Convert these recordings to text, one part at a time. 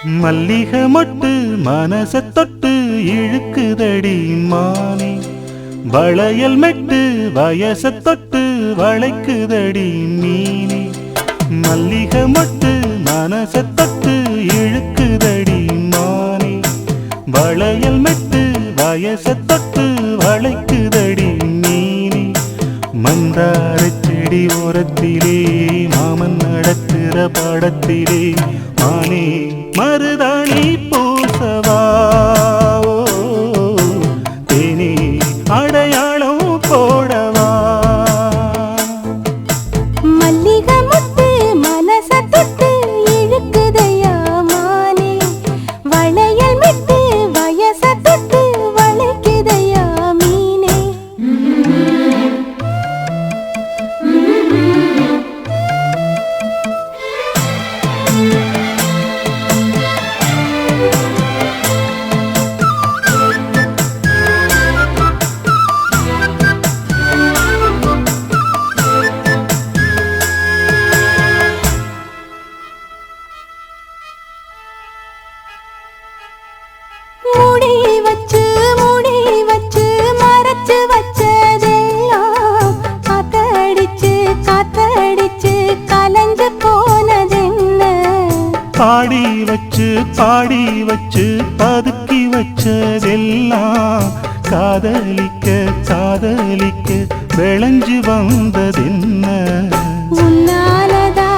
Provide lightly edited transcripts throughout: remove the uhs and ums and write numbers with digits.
மல்லிகை மொட்டு மனச தொட்டு இழுக்குதடி மானே, வளையல் மெட்டு வயச தொட்டு வளைக்குதடி மீனே. மல்லிகை மொட்டு மனச தொட்டு இழுக்குதடி மானே, வளையல் மெட்டு வயச தொட்டு வளைக்குதடி மீனே. மந்தார செடி ஓரத்திலே மாமன் நடத்துற பாடத்திலே மானே மருதாணி பூசவா, தேனே அடையாளம் போடவா. மல்லிகை மொட்டு மனச தொட்டு இழுக்குதையா மானே, வளையல் மெட்டு வயச தொட்டு வளைக்குதையா மீனே. மூடி வச்சு மறைச்சு வச்சதெல்லாம் காத்தடிச்சு கலஞ்சு போனதென்ன. பாடி வச்சு பதுக்கி வச்சதெல்லாம் காதலிக்க விளைஞ்சு வந்ததென்ன. உன்னாலதா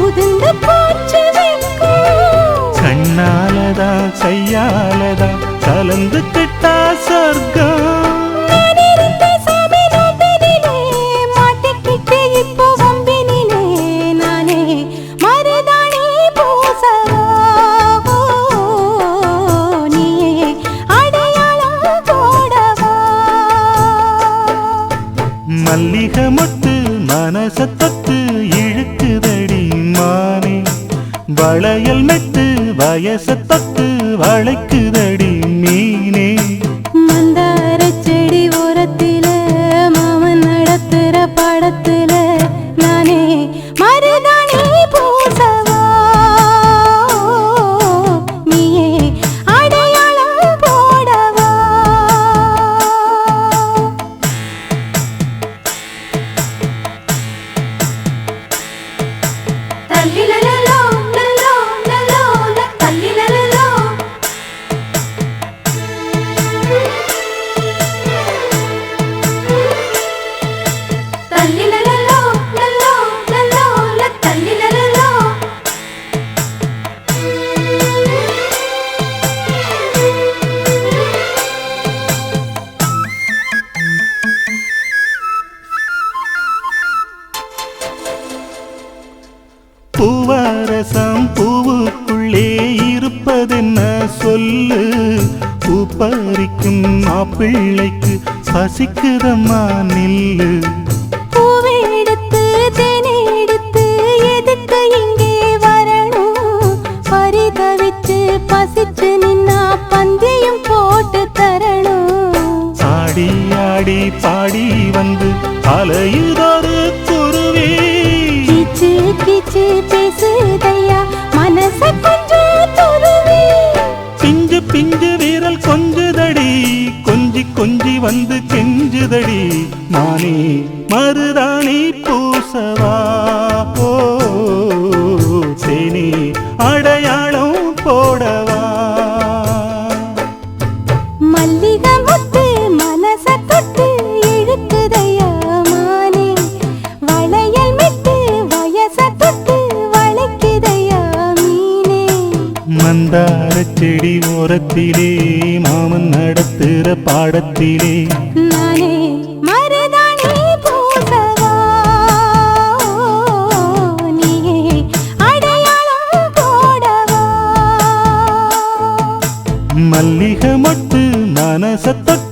உதிர்ந்து போச்சு வெட்கம், கண்ணாலதா கையாலதா கலந்து கிட்டா சொர்க்கம். நான் இருந்த சபையிலே மாட்டிக்கிட்டு இப்போ வம்பினிலே நானே மருதாணி பூசவா, நீயே அடையாளம் போடவா. மல்லிகை மொட்டு மனச தொட்டு இழுக்குதடி மானே, வளையல் மெட்டு வயச தொட்டு வளைக்குதடி மீனே. மந்தார செடி ஓரத்தில மாமன் நடத்துற பாடத்தில நானே மருதாணி பூசவா, நீயே அடையாளம் போடவா. தல்லிலலலோ லலோ லலோ தல்லிலலலோ, தல்லிலலலோ லலோ லலோ தல்லிலலலோ. பூவரசம் பூவுக்குள்ளே இருப்பதென்ன சொல்லு, பூ பறிக்கும் மாப்பிள்ளைக்கு பசிக்குதம்மா நில்லு. பூவெடுத்து தேனெடுத்து எதுக்கு இங்கே வரணும், பரிதவிச்சு பசிச்சு நின்னா பந்தியும் போட்டு தரணும். ஆடி ஆடி பாடி வந்து அலையுதொரு குருவி, கீச்சு கீச்சு பேசுதையா மனச கொஞ்சம் துருவி. பிஞ்சு வீரல் கொஞ்சுதடி கொஞ்சி வந்து கெஞ்சுதடி மானே மருதாணி பூசவா, தேனே அடையாளம் போடவா. மல்லிகை மொட்டு மனச தொட்டு இழுக்குதையா மானே, வளையல் மெட்டு வயச தொட்டு வளைக்குதையா மீனே. மந்தார செடி ஓரத்திலே மாமன் நடத்துற பாடத்திலே நானே மருதாணி பூசவா, நீயே அடையாளம் போடவா. மல்லிகை மொட்டு மனச தொட்டு